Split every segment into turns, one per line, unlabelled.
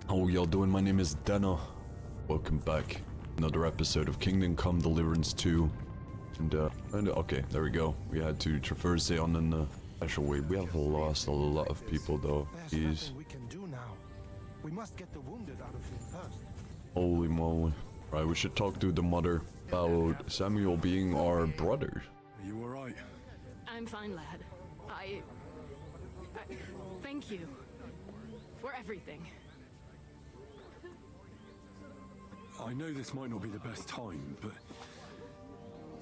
How y'all doing? My name is Denna. Welcome back. Another episode of Kingdom Come Deliverance 2. And okay, there we go. We had to traverse it on a special way. We have lost a lot of people though. Jeez.
We can do now. We must get the wounded out of here first.
Holy moly. Right, we should talk to the mother about Samuel being our brother.
Are you alright?
I'm fine, lad. I thank you for everything.
I know this might not be the best time, but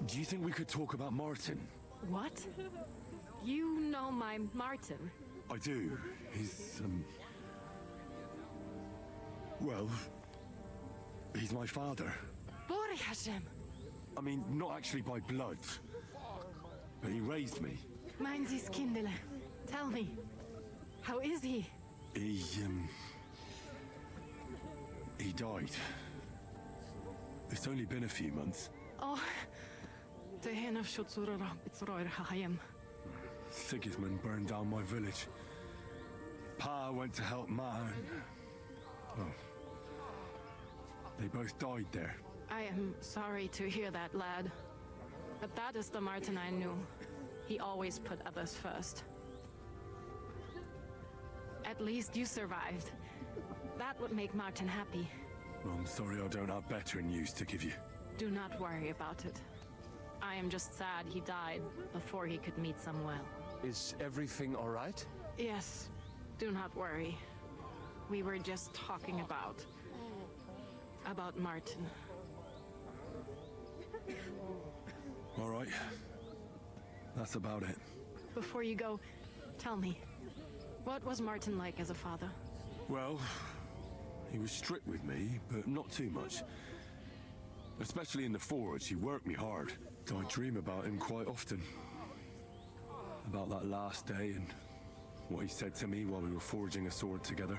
do you think we could talk about Martin?
What? You know my Martin?
I do. He's, well, he's my father.
Borjasem.
I mean, not actually by blood, but he raised me.
Mein Sie Kindele. Tell me, how is he?
He died. It's only been a few months.
Oh, the hen of Schutzurara, it's Royer Hayem.
Sigismund burned down my village. Pa went to help Ma and... well, they both died there.
I am sorry to hear that, lad. But that is the Martin I knew. He always put others first. At least you survived. That would make Martin happy.
Well, I'm sorry I don't have better news to give you.
Do not worry about it. I am just sad he died before he could meet Samuel.
Is everything all right?
Yes, do not worry. We were just talking about Martin.
All right. That's about it.
Before you go, tell me, what was Martin like as a father?
Well, he was strict with me, but not too much. Especially in the forge, he worked me hard. I dream about him quite often. About that last day and what he said to me while we were forging a sword together.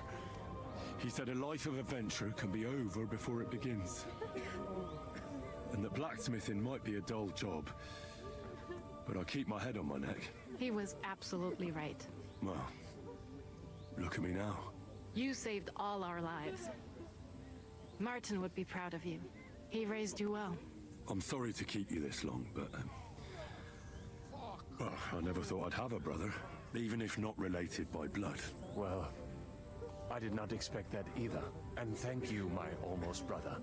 He said a life of adventure can be over before it begins. And that blacksmithing might be a dull job, but I keep my head on my neck.
He was absolutely right.
Well, look at me now.
You saved all our lives. Martin would be proud of you. He raised you well.
I'm sorry to keep you this long, but... well, I never thought I'd have a brother, even if not related by blood.
Well, I did not expect that either. And thank you, my almost brother.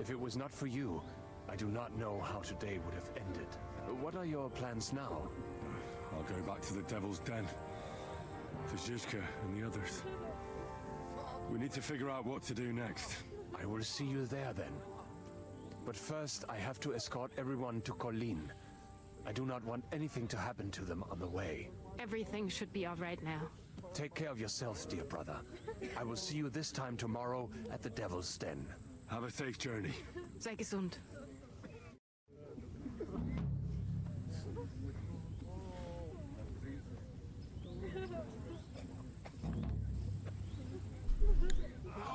If it was not for you, I do not know how today would have ended. What are your plans now?
I'll go back to the Devil's Den. To Zizka and the others. We need to figure out what to do next.
I will see you there then. But first, I have to escort everyone to Colleen. I do not want anything to happen to them on the way.
Everything should be all right now.
Take care of yourself, dear brother. I will see you this time tomorrow at the Devil's Den.
Have a safe journey.
Sei gesund.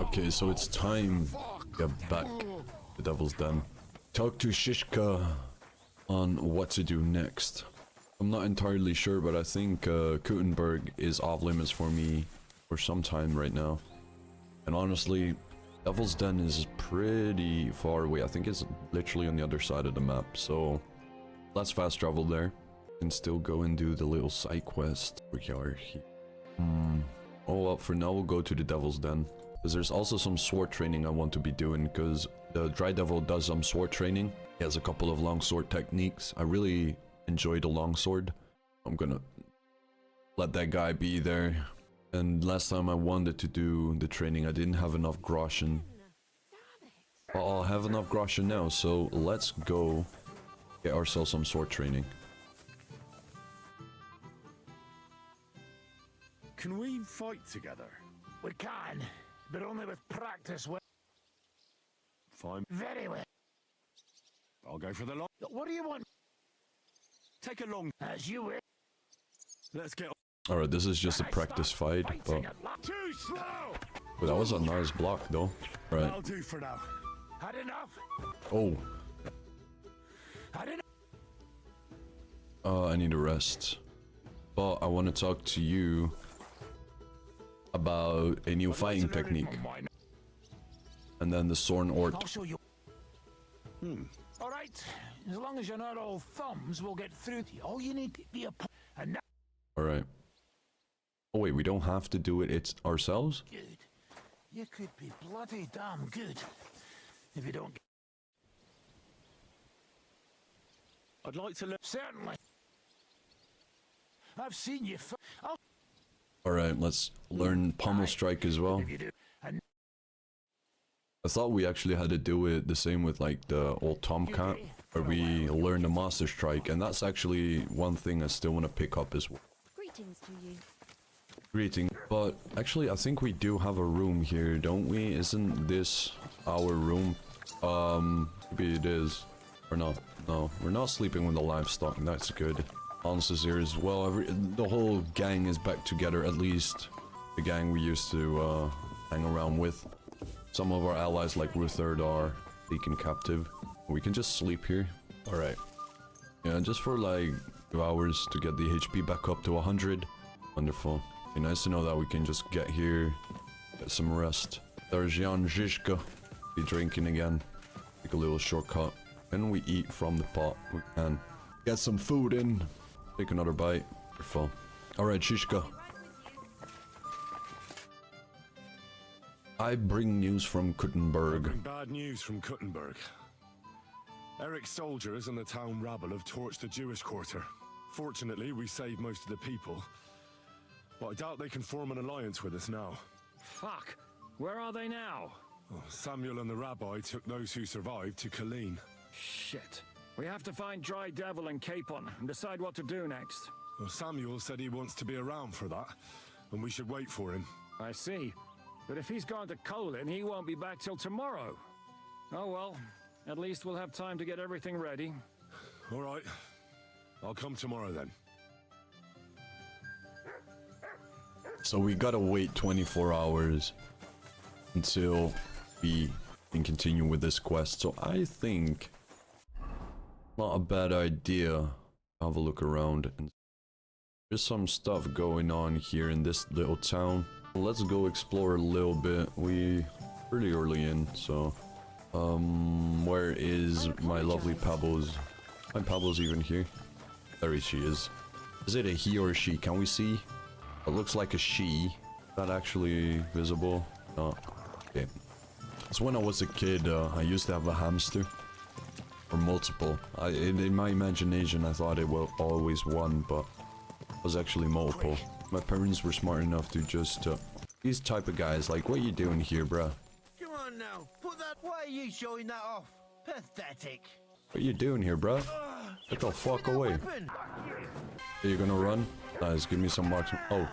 Okay, so it's time to get back to the Devil's Den. Talk to Shishka on what to do next. I'm not entirely sure, but I think Kuttenberg is off limits for me for some time right now. And honestly, Devil's Den is pretty far away. I think it's literally on the other side of the map, so let's fast travel there and still go and do the little side quest. We are here. Oh well, for now we'll go to the Devil's Den. Because there's also some sword training I want to be doing, because the Dry Devil does some sword training. He has a couple of longsword techniques. I really enjoy the longsword. I'm gonna let that guy be there. And last time I wanted to do the training, I didn't have enough groschen. But I'll have enough groschen now, so let's go get ourselves some sword training.
Can we fight together?
We can, but only with practice.
Fine.
Very well.
I'll go for the long...
What do you want?
Take a long...
As you wish.
Let's get...
Alright, this is just a practice fight, but...
Too slow!
But that was a nice block though. Right.
I'll do for now.
Had enough?
Oh.
Had enough?
I need a rest. But I want to talk to you about a new fighting technique. and then the Sorn Ort.
I'll show you. All right. As long as you're not all thumbs, we'll get through to you. All you need to be a... And now...
All right. Oh wait, we don't have to do it ourselves?
Good. You could be bloody damn good if you don't...
I'd like to learn.
Certainly. I've seen you... I'll...
All right, let's learn Pommel Strike as well.
If you do. And
I thought we actually had to do it the same with like the old Tomcat, where we learn the Master Strike, and that's actually one thing I still want to pick up as well.
Greetings to you.
Greeting. But actually, I think we do have a room here, don't we? Isn't this our room? Maybe it is. Or not. No, we're not sleeping with the livestock. That's good. Hans is here as well. The whole gang is back together, at least the gang we used to hang around with. Some of our allies, like Ruthard, are taken captive. We can just sleep here. Alright. Yeah, just for like 2 hours to get the HP back up to 100. Wonderful. Be nice to know that we can just get here, get some rest. There's Jan Zizka. Be drinking again. Take a little shortcut. Can we eat from the pot? We can. Get some food in. Take another bite. We're full. Alright, Shishka. I bring news from Kuttenberg.
Bad news from Kuttenberg. Eric's soldiers and the town rabble have torched the Jewish quarter. Fortunately, we saved most of the people. But I doubt they can form an alliance with us now.
Fuck. Where are they now?
Oh, Samuel and the rabbi took those who survived to Colleen.
Shit. We have to find Dry Devil and Capon and decide what to do next.
Well, Samuel said he wants to be around for that, and we should wait for him.
I see. But if he's gone to Colin, he won't be back till tomorrow. Oh well. At least we'll have time to get everything ready.
All right. I'll come tomorrow then.
So we gotta wait 24 hours until we can continue with this quest. So I think not a bad idea. Have a look around, and there's some stuff going on here in this little town. Let's go explore a little bit. We pretty early in, so where is my lovely Pebbles? My Pebbles even here? There she is. Is it a he or a she? Can we see? It looks like a she. Is that actually visible? No. Okay. So when I was a kid, I used to have a hamster. Or multiple. In my imagination, I thought it was always one, but it was actually multiple. My parents were smart enough to just... these type of guys, like, what you doing here, bruh?
Come on now, put that... Why are you showing that off? Pathetic.
What you doing here, bruh? Get the fuck away. Are you gonna run? Nice, give me some marks. Oh,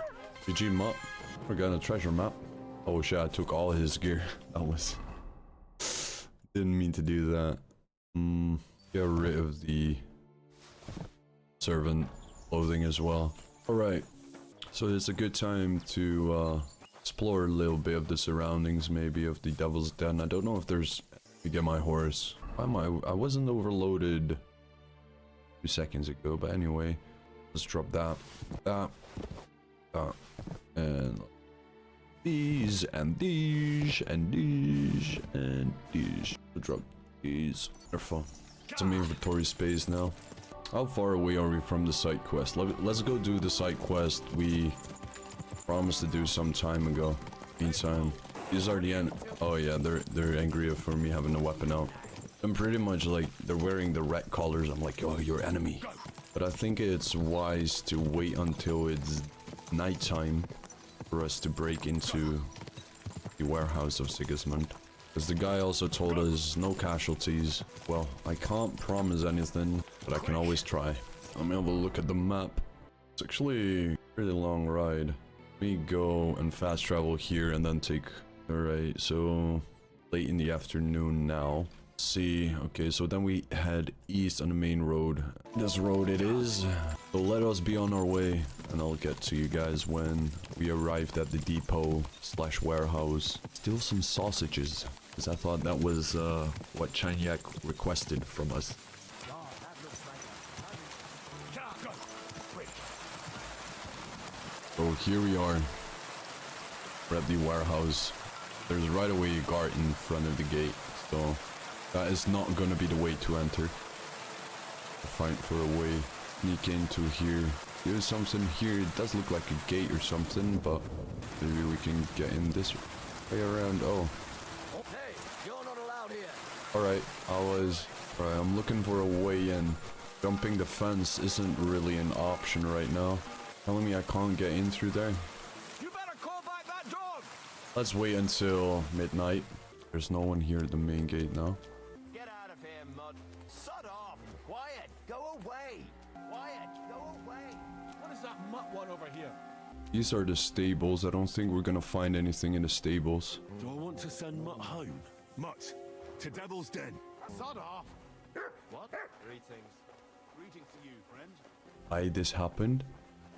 GG map. We're getting a treasure map. Oh shit, I took all his gear. That was... Didn't mean to do that. Get rid of the servant clothing as well. Alright, so it's a good time to explore a little bit of the surroundings, maybe of the Devil's Den. I don't know if there's... Let me get my horse. Why am I wasn't overloaded 2 seconds ago, but anyway, let's drop that, and these, and these, and these, and these. We'll drop these. Wonderful. Some inventory space now. How far away are we from the side quest? Let's go do the side quest we promised to do some time ago. Meantime, these are the end. Oh yeah, they're angry for me having a weapon out. I'm pretty much like, they're wearing the red collars. I'm like, oh, you're enemy. But I think it's wise to wait until it's nighttime for us to break into the warehouse of Sigismund. Because the guy also told us no casualties. Well, I can't promise anything, but I can always try. Let me have a look at the map. It's actually a pretty long ride. Let me go and fast travel here and then take... Alright, so late in the afternoon now. Let's see, okay, so then we head east on the main road. This road it is. So let us be on our way, and I'll get to you guys when we arrived at the depot / warehouse. Still some sausages, because I thought that was what Chanyak requested from us. So here we are. We're at the warehouse. There's right away a guard in front of the gate, so that is not gonna be the way to enter. Find for a way, sneak into here. There's something here. It does look like a gate or something, but maybe we can get in this way around. Oh.
Hey, you're not allowed here.
Alright, Alright, I'm looking for a way in. Jumping the fence isn't really an option right now. Telling me I can't get in through there.
You better call back that dog.
Let's wait until midnight. There's no one here at the main gate now.
Get out of here, mud. Sod off. Quiet. Go away. Quiet. Go away.
What is that mutt one over here?
These are the stables. I don't think we're gonna find anything in the stables.
Do I want to send Mutt home? Mutt, to Devil's Den.
Sod off.
What? Greetings.
Greetings to you, friend.
Why this happened,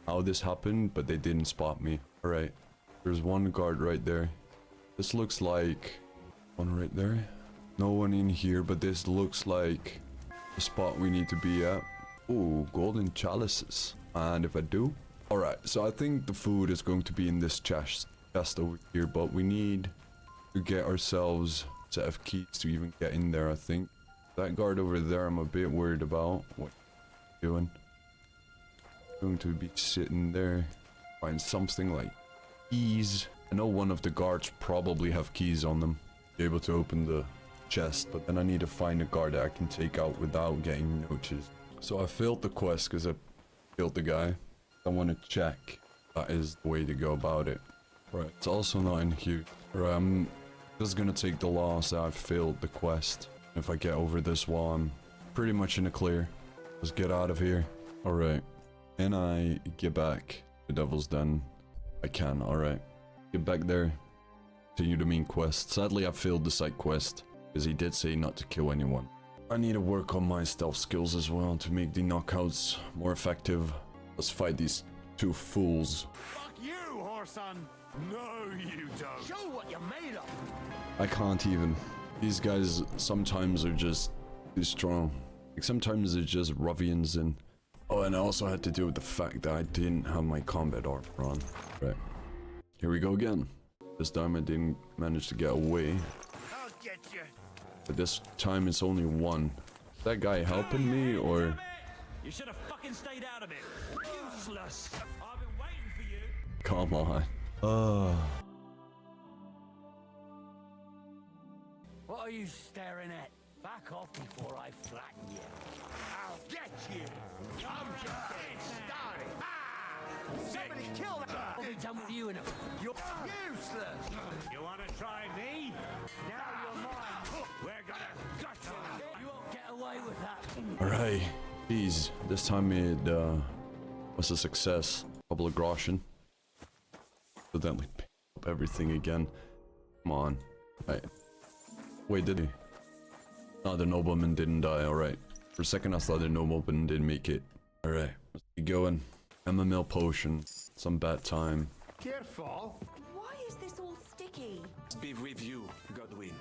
how this happened, but they didn't spot me. Alright, there's one guard right there. This looks like one right there. No one in here, but this looks like the spot we need to be at. Ooh, golden chalices. And if I do? Alright, so I think the food is going to be in this chest over here, but we need to get ourselves a set of keys to even get in there, I think. That guard over there, I'm a bit worried about. What doing? Going to be sitting there. Find something like keys. I know one of the guards probably have keys on them. Be able to open the chest, but then I need to find a guard that I can take out without getting noticed. So I failed the quest because I killed the guy. I want to check. That is the way to go about it. Right, it's also not in here. Right, I'm just gonna take the loss that I failed the quest. If I get over this wall, I'm pretty much in the clear. Let's get out of here. Alright. Can I get back to Devil's Den? I can, alright. Get back there. Continue the main quest. Sadly, I failed the side quest, because he did say not to kill anyone. I need to work on my stealth skills as well to make the knockouts more effective. Let's fight these two fools.
Fuck you, whoreson.
No, you don't.
Show what you're made of.
I can't even. These guys sometimes are just too strong. Like sometimes they're just ruffians and... Oh, and I also had to deal with the fact that I didn't have my combat armor on. Right. Here we go again. This time I didn't manage to get away.
I'll get you.
But this time it's only one. Is that guy helping me or...
You should have fucking stayed out of it. Useless. I've been waiting for you.
Come on.
What are you staring at? Back off before I flatten you. I'll get you. I'm just getting started. Somebody kill that. I'll be done with you in a... You're useless.
You want to try me?
Now you're mine.
We're gonna gut you.
You won't get away with that.
Alright. Jeez. This time it was a success. Couple of groschen. But then we pick up everything again. Come on. Right. Wait, did he? No, the nobleman didn't die, alright. For a second I thought the nobleman didn't make it. Alright, let's keep going. Chamomile potion. Some bad time.
Careful.
Why is this all sticky?
Be with you, Godwin.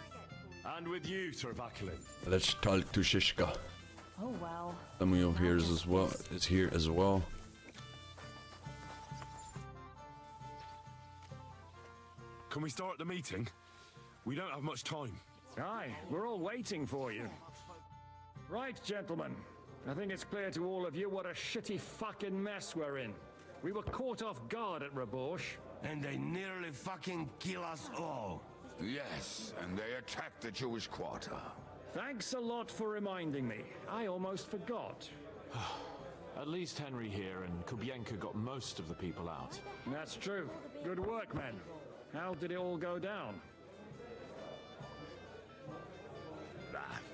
And with you, Sir Vacalin.
Let's talk to Shishka.
Oh well.
Samuel here is as well. Is here as well.
Can we start the meeting? We don't have much time.
Aye, we're all waiting for you. Right, gentlemen. I think it's clear to all of you what a shitty fucking mess we're in. We were caught off guard at Rabosh.
And they nearly fucking kill us all.
Yes, and they attacked the Jewish quarter.
Thanks a lot for reminding me. I almost forgot.
At least Henry here and Kubienka got most of the people out.
That's true. Good work, men. How did it all go down?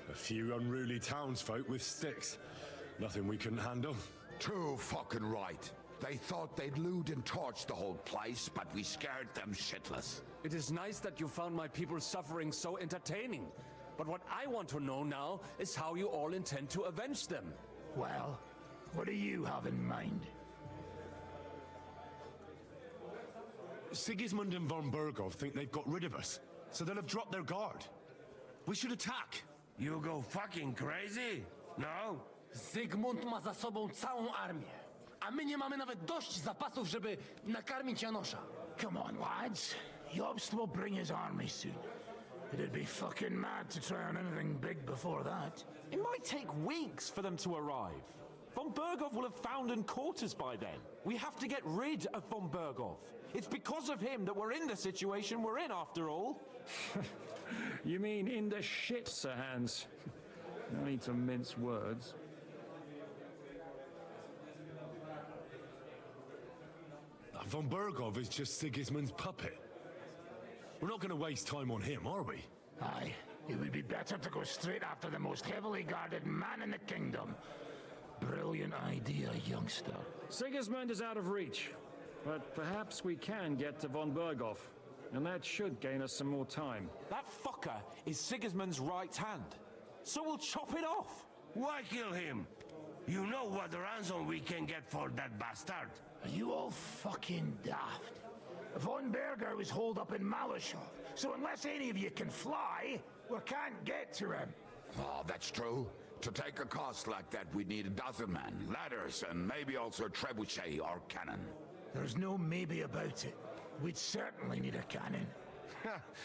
A few unruly townsfolk with sticks. Nothing we couldn't handle.
Too fucking right. They thought they'd loot and torch the whole place, but we scared them shitless.
It is nice that you found my people's suffering so entertaining. But what I want to know now is how you all intend to avenge them.
Well, what do you have in mind?
Sigismund and von Bergov think they've got rid of us, so they'll have dropped their guard. We should attack.
You go fucking crazy? No? Zygmunt ma za sobą całą armię. A my nie mamy nawet dość zapasów, żeby nakarmić Janosza.
Come on, lads. Jobst will bring his army soon. It'd be fucking mad to try on anything big before that.
It might take weeks for them to arrive. Von Berghoff will have found and caught us by then. We have to get rid of Von Berghoff. It's because of him that we're in the situation we're in, after all.
You mean in the shit, Sir Hans? No need to mince words.
Von Berghoff is just Sigismund's puppet. We're not going to waste time on him, are we?
Aye, it would be better to go straight after the most heavily guarded man in the kingdom. Brilliant idea, youngster.
Sigismund is out of reach, but perhaps we can get to Von Berghoff, and that should gain us some more time.
That fucker is Sigismund's right hand, so we'll chop it off.
Why kill him? You know what ransom we can get for that bastard.
Are you all fucking daft? Von Berger was holed up in Malashov, so unless any of you can fly, we can't get to him.
Oh, that's true. To take a cost like that, we'd need a dozen men, ladders, and maybe also a trebuchet or cannon.
There's no maybe about it. We'd certainly need a cannon.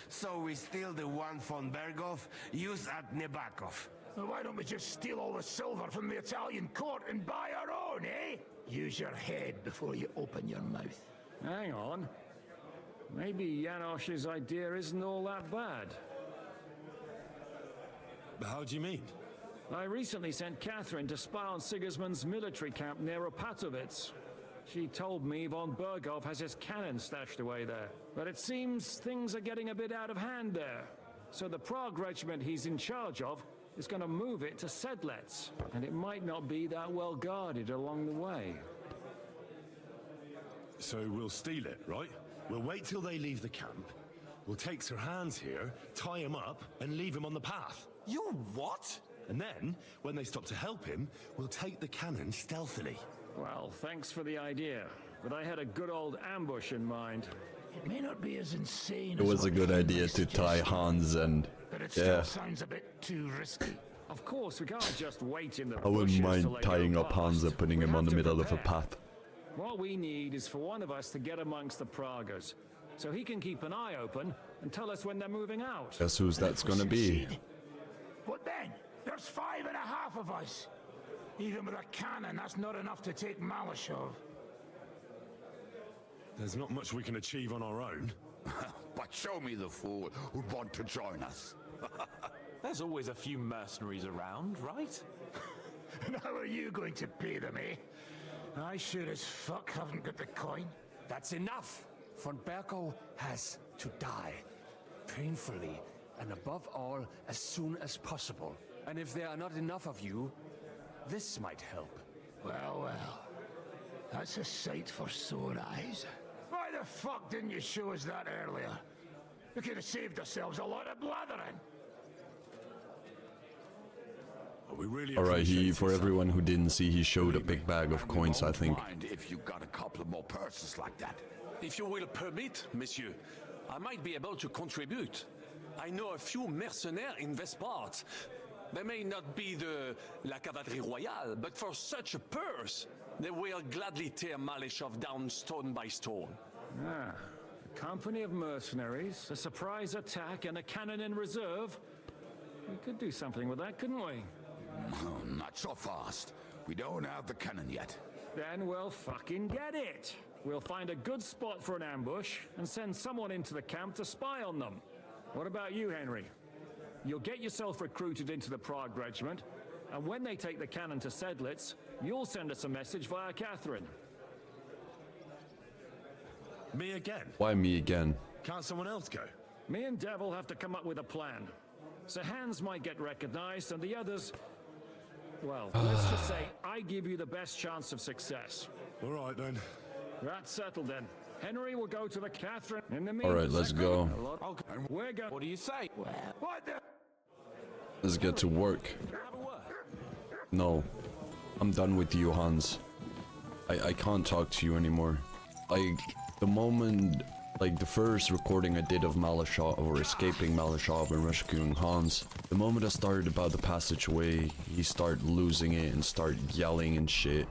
So we steal the one von Berghoff, used at Nebakov.
Well, why don't we just steal all the silver from the Italian court and buy our own, eh? Use your head before you open your mouth.
Hang on. Maybe Janosch's idea isn't all that bad.
How do you mean?
I recently sent Catherine to spy on Sigismund's military camp near Opatovitz. She told me Von Berghoff has his cannon stashed away there. But it seems things are getting a bit out of hand there. So the Prague regiment he's in charge of is going to move it to Sedlec. And it might not be that well guarded along the way.
So we'll steal it, right? We'll wait till they leave the camp. We'll take Sir Hans here, tie him up, and leave him on the path.
You what?
And then, when they stop to help him, we'll take the cannon stealthily.
Well, thanks for the idea, but I had a good old ambush in mind.
It may not be as insane.
It was a good idea to tie Hans and...
But it still sounds a bit too risky.
Of course, we can't just wait in the
I wouldn't mind tying up Hans and putting him on the middle of a path.
What we need is for one of us to get amongst the Pragas, so he can keep an eye open and tell us when they're moving out.
Guess who's that's gonna be?
What then? There's 5.5 of us. Even with a cannon, that's not enough to take Malashov.
There's not much we can achieve on our own.
But show me the fool who'd want to join us.
There's always a few mercenaries around, right?
And how are you going to pay them, eh? I sure as fuck haven't got the coin.
That's enough! Von Berghoff has to die. Painfully, and above all, as soon as possible. And if there are not enough of you, this might help.
Well, well. That's a sight for sore eyes. Why the fuck didn't you show us that earlier? We could have saved ourselves a lot of blathering.
We really
Alright, for everyone who didn't see, he showed a big bag of coins, I think.
Mind if you got a couple more purses like that.
If you will permit, monsieur, I might be able to contribute. I know a few mercenaires in this part. They may not be the La Cavalerie Royale, but for such a purse, they will gladly tear Malashov down stone by stone.
Ah, a company of mercenaries, a surprise attack, and a cannon in reserve. We could do something with that, couldn't we?
Oh, not so fast. We don't have the cannon yet.
Then we'll fucking get it. We'll find a good spot for an ambush and send someone into the camp to spy on them. What about you, Henry? You'll get yourself recruited into the Prague regiment, and when they take the cannon to Sedlec, you'll send us a message via Catherine.
Me again?
Why me again?
Can't someone else go?
Me and Devil have to come up with a plan. So Hans might get recognized, and the others... Well, let's just say I give you the best chance of success.
All right, then.
That's settled, then. Henry will go to the Catherine. In the meantime,
Alright, let's go.
We're going.
What do you say?
What the?
Let's get to work. No. I'm done with you, Hans. I can't talk to you anymore. Like, the moment... Like, the first recording I did of Malashov, or escaping Malashov and rescuing Hans, the moment I started about the passageway, he started losing it and started yelling and shit.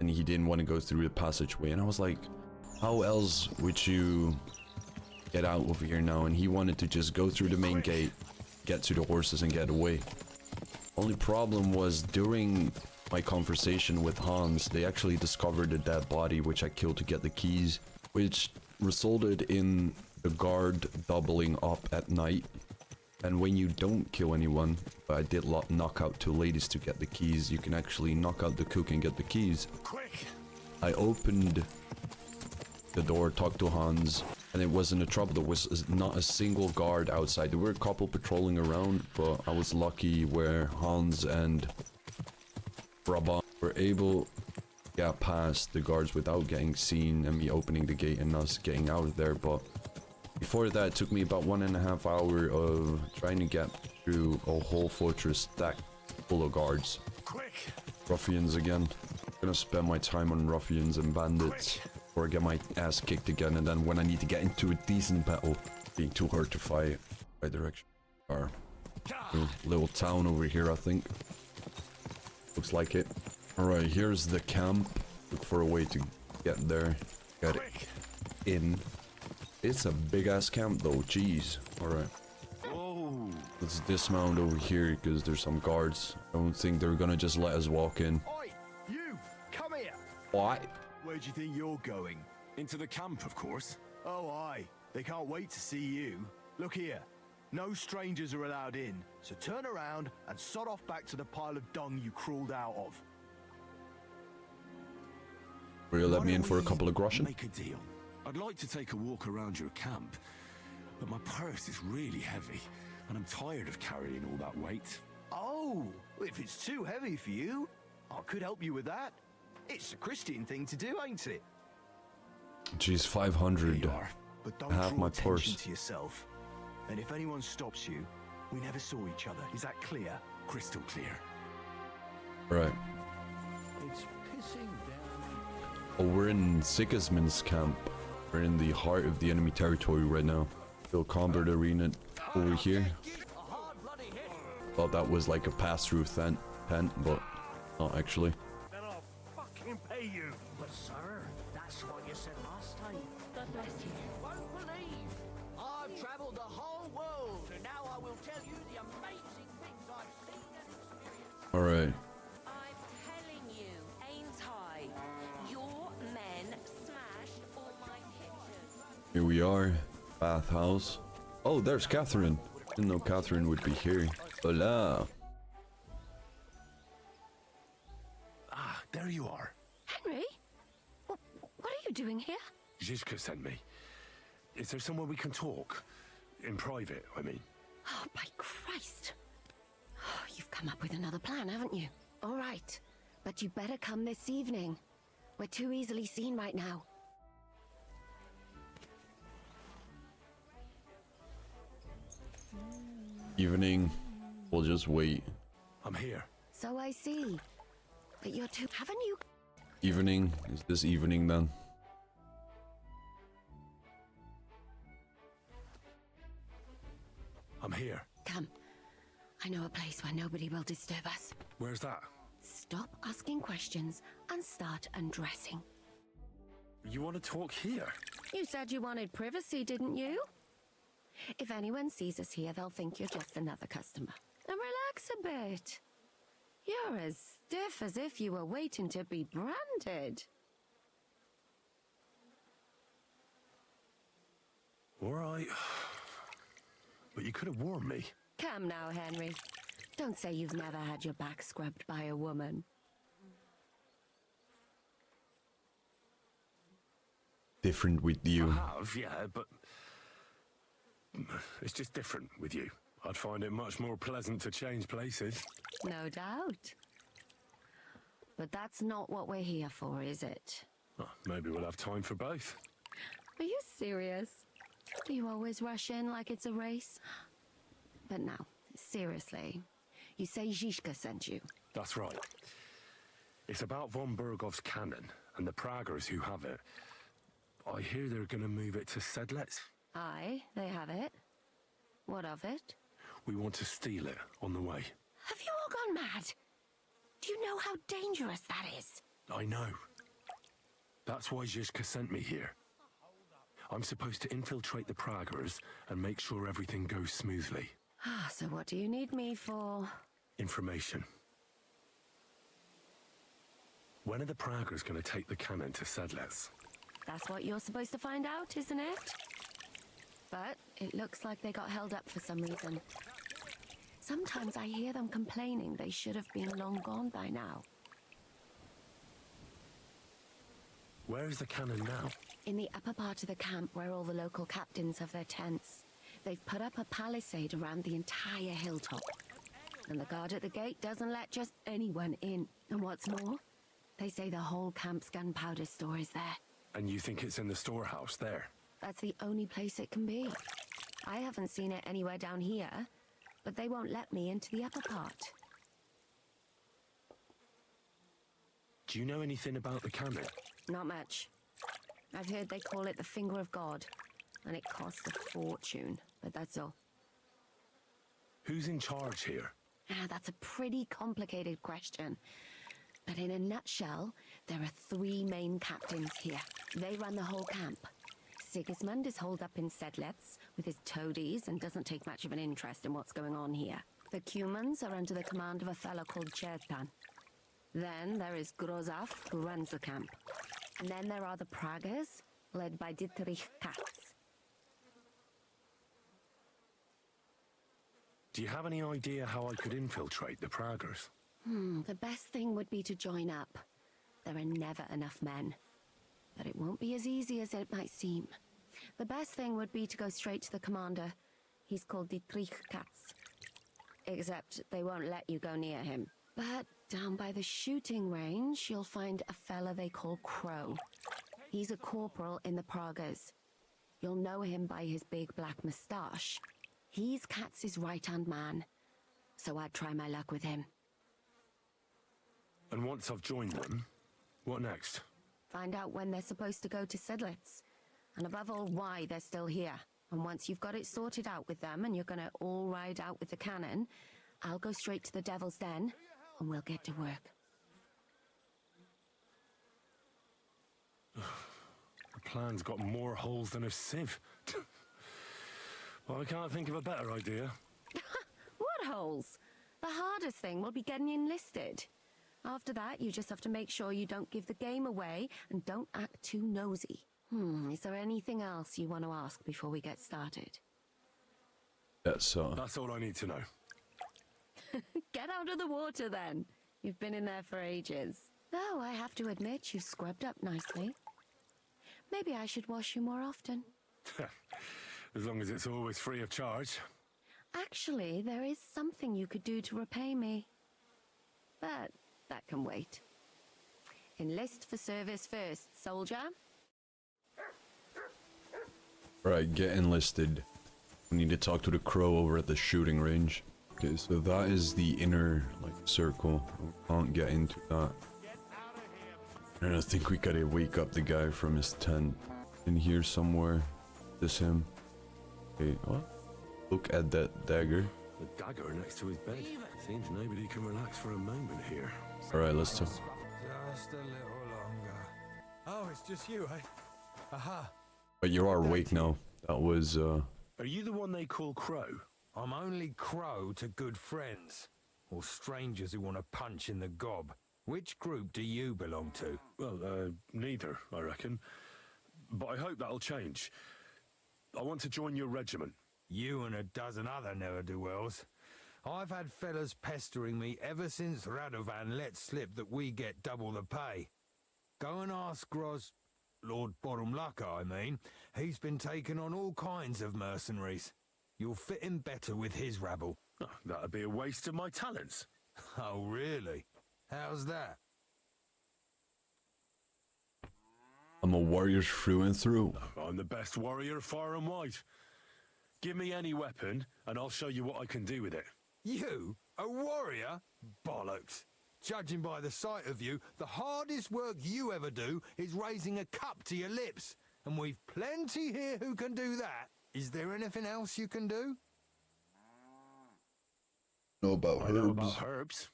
And he didn't want to go through the passageway, and I was like, how else would you get out over here now, and he wanted to just go through the main gate, get to the horses and get away. Only problem was during my conversation with Hans, they actually discovered a dead body which I killed to get the keys, which resulted in the guard doubling up at night. And when you don't kill anyone, but I did knock out 2 ladies to get the keys, you can actually knock out the cook and get the keys.
Quick!
I opened the door, talked to Hans, and it wasn't a trouble. There was not a single guard outside. There were a couple patrolling around, but I was lucky where Hans and Brabant were able to get past the guards without getting seen and me opening the gate and us getting out of there. But before that, it took me about 1.5 hours of trying to get through a whole fortress stacked full of guards.
Quick!
Ruffians again. I'm gonna spend my time on ruffians and bandits, or get my ass kicked again, and then when I need to get into a decent battle, being too hard to fight. Right direction. Our little town over here, I think. Looks like it. Alright, here's the camp. Look for a way to get there. Get in. It's a big ass camp though, jeez. Alright. Let's dismount over here because there's some guards. I don't think they're gonna just let us walk in.
Oi, you! Come here!
What?
Where do you think you're going?
Into the camp, of course.
Oh, aye. They can't wait to see you. Look here. No strangers are allowed in, so turn around and sod off back to the pile of dung you crawled out of.
Will you let me in for a couple of groschen?
Make a deal. I'd like to take a walk around your camp, but my purse is really heavy, and I'm tired of carrying all that weight.
Oh, if it's too heavy for you, I could help you with that. It's a Christian thing to do, ain't it?
Jeez, 500.
But don't
Half
draw
my
attention
purse.
to yourself. And if anyone stops you, we never saw each other. Is that clear?
Crystal clear.
Right.
It's pissing down.
Oh, we're in Sigismund's camp. We're in the heart of the enemy territory right now. Still combat arena over here. Thought that was like a pass-through tent, but not actually.
Then I'll fucking pay you. But sir, that's what you said last time.
God bless you.
You won't believe. I've traveled the whole world, and now I will tell you the amazing things I've seen and experienced.
Alright.
I'm telling you, ain't I? Your men smashed all my pictures.
Here we are. Bathhouse. Oh, there's Catherine. Didn't know Catherine would be here. Hola.
Ah, there you are.
Henry? What are you doing here?
Zizka sent me. Is there somewhere we can talk? In private, I mean.
Oh, by Christ. Oh, you've come up with another plan, haven't you? All right. But you better come this evening. We're too easily seen right now.
Evening. We'll just wait.
I'm here.
So I see. But you're too... Haven't you...
Evening? Is this evening then?
I'm here.
Come. I know a place where nobody will disturb us.
Where's that?
Stop asking questions and start undressing.
You want to talk here?
You said you wanted privacy, didn't you? If anyone sees us here, they'll think you're just another customer. And relax a bit. You're as stiff as if you were waiting to be branded.
All right. But you could have warned me.
Come now, Henry. Don't say you've never had your back scrubbed by a woman.
Different with you.
I have, yeah, but it's just different with you. I'd find it much more pleasant to change places.
No doubt. But that's not what we're here for, is it?
Oh, maybe we'll have time for both.
Are you serious? Do you always rush in like it's a race? But now, seriously, you say Zizka sent you.
That's right. It's about von Bergov's cannon and the Praggers who have it. I hear they're going to move it to Sedlec.
Aye, they have it. What of it?
We want to steal it on the way.
Have you all gone mad? Do you know how dangerous that is?
I know. That's why Zizka sent me here. I'm supposed to infiltrate the Praggers and make sure everything goes smoothly.
So what do you need me for?
Information. When are the Praggers going to take the cannon to Sedlets?
That's what you're supposed to find out, isn't it? But it looks like they got held up for some reason. Sometimes I hear them complaining they should have been long gone by now.
Where is the cannon now?
In the upper part of the camp where all the local captains have their tents. They've put up a palisade around the entire hilltop. And the guard at the gate doesn't let just anyone in. And what's more, they say the whole camp's gunpowder store is there.
And you think it's in the storehouse there?
That's the only place it can be. I haven't seen it anywhere down here, but they won't let me into the upper part.
Do you know anything about the cannon?
Not much. I've heard they call it the Finger of God, and it costs a fortune, but that's all.
Who's in charge here?
That's a pretty complicated question. But in a nutshell, there are 3 main captains here. They run the whole camp. Sigismund is holed up in Sedlets with his toadies and doesn't take much of an interest in what's going on here. The Cumans are under the command of a fellow called Chertan. Then there is Grozaf, who runs the camp. And then there are the Praggers, led by Dietrich Katz.
Do you have any idea how I could infiltrate the Praggers?
The best thing would be to join up. There are never enough men. But it won't be as easy as it might seem. The best thing would be to go straight to the commander. He's called Dietrich Katz. Except they won't let you go near him. But down by the shooting range, you'll find a fella they call Crow. He's a corporal in the Praggers. You'll know him by his big black moustache. He's Katz's right-hand man. So I'd try my luck with him.
And once I've joined them, what next?
Find out when they're supposed to go to Sedlets. And above all, why they're still here. And once you've got it sorted out with them and you're gonna all ride out with the cannon, I'll go straight to the Devil's Den and we'll get to work.
The plan's got more holes than a sieve. Well, I can't think of a better idea.
What holes? The hardest thing will be getting enlisted. After that, you just have to make sure you don't give the game away and don't act too nosy. Is there anything else you want to ask before we get started?
That's all I need to know.
Get out of the water then. You've been in there for ages. Though I have to admit you've scrubbed up nicely. Maybe I should wash you more often.
As long as it's always free of charge.
Actually, there is something you could do to repay me. But that can wait. Enlist for service first, soldier.
Right, get enlisted. We need to talk to the Crow over at the shooting range. Okay, so that is the inner, like, circle. We can't get into that. And I think we gotta wake up the guy from his tent. In here somewhere. This him. Okay, what? Look at that dagger.
The dagger next to his bed. Seems nobody can relax for a moment here.
Alright, let's talk.
Just a little longer. Oh, it's just you, eh? Aha.
But you are awake now. That was,
Are you the one they call Crow?
I'm only Crow to good friends. Or strangers who want to punch in the gob. Which group do you belong to?
Well, neither, I reckon. But I hope that'll change. I want to join your regiment.
You and a dozen other ne'er-do-wells. I've had fellas pestering me ever since Radovan let slip that we get double the pay. Go and ask Lord Borumlaka, I mean. He's been taking on all kinds of mercenaries. You'll fit in better with his rabble.
Oh, that'd be a waste of my talents.
Oh, really? How's that?
I'm a warrior through and through.
I'm the best warrior far and wide. Give me any weapon, and I'll show you what I can do with it.
You? A warrior? Bollocks. Judging by the sight of you, the hardest work you ever do is raising a cup to your lips. And we've plenty here who can do that. Is there anything else you can do?
Know about
I know about herbs.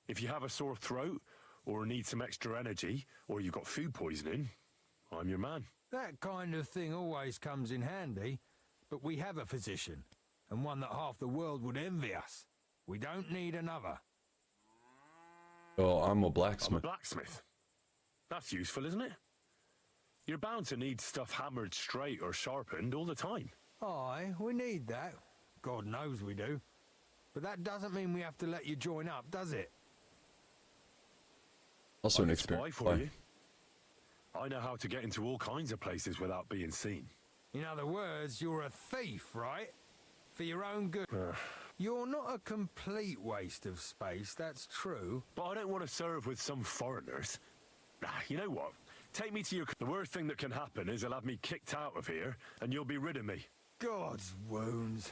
If you have a sore throat, or need some extra energy, or you've got food poisoning, I'm your man.
That kind of thing always comes in handy, but we have a physician, and one that half the world would envy us. We don't need another.
Oh, I'm a blacksmith.
Blacksmith? That's useful, isn't it? You're bound to need stuff hammered straight or sharpened all the time.
Aye, we need that. God knows we do. But that doesn't mean we have to let you join up, does it?
Also an
I can spy
experience.
for you. I know how to get into all kinds of places without being seen.
In other words, you're a thief, right? For your own good. You're not a complete waste of space, that's true.
But I don't want to serve with some foreigners. You know what? Take me to your... The worst thing that can happen is they'll have me kicked out of here, and you'll be rid of me.
God's wounds.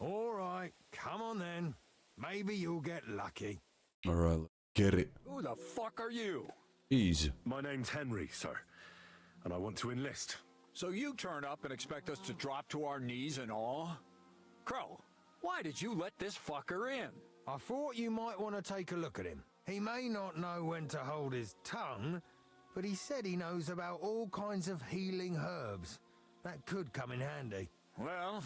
All right, come on then. Maybe you'll get lucky.
All right, get it.
Who the fuck are you?
Easy.
My name's Henry, sir, and I want to enlist.
So you turn up and expect us to drop to our knees in awe? Crow, why did you let this fucker in?
I thought you might want to take a look at him. He may not know when to hold his tongue, but he said he knows about all kinds of healing herbs. That could come in handy.
Well,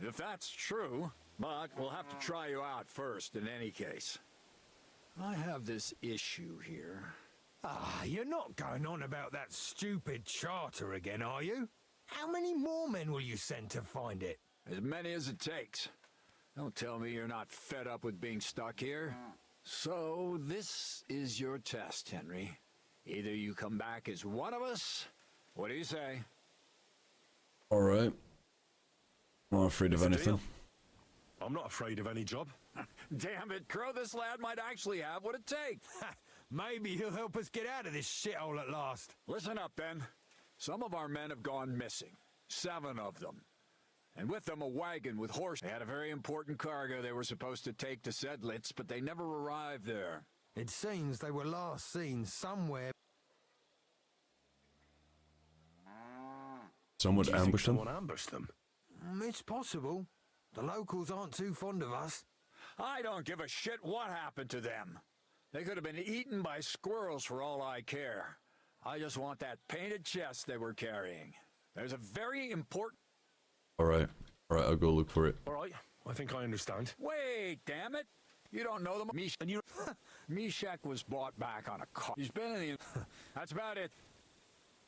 if that's true, but we'll have to try you out first in any case. I have this issue here.
Ah, you're not going on about that stupid charter again, are you? How many more men will you send to find it?
As many as it takes. Don't tell me you're not fed up with being stuck here. So, this is your test, Henry. Either you come back as one of us, what do you say?
All right. I'm not afraid of anything.
I'm not afraid of any job.
Damn it, Crow, this lad might actually have what it takes.
Maybe he'll help us get out of this shithole at last.
Listen up, then. Some of our men have gone missing. 7 of them. And with them a wagon with horses. They had a very important cargo they were supposed to take to Sedlitz, but they never arrived there.
It seems they were last seen somewhere.
Someone ambushed them?
Someone ambushed them?
It's possible. The locals aren't too fond of us.
I don't give a shit what happened to them. They could have been eaten by squirrels for all I care. I just want that painted chest they were carrying. There's a very important...
All right, I'll go look for it.
All right, I think I understand.
Wait, damn it! You don't know them. Meshach was bought back on a car. He's been in the... That's about it.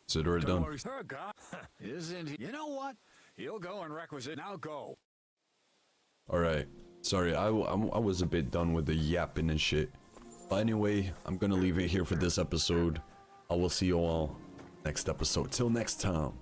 Consider it done.
Oh, God. Isn't he? You know what? He'll go in requisite. Now go.
All right. Sorry, I was a bit done with the yapping and shit. But anyway, I'm gonna leave it here for this episode. I will see you all next episode. Till next time.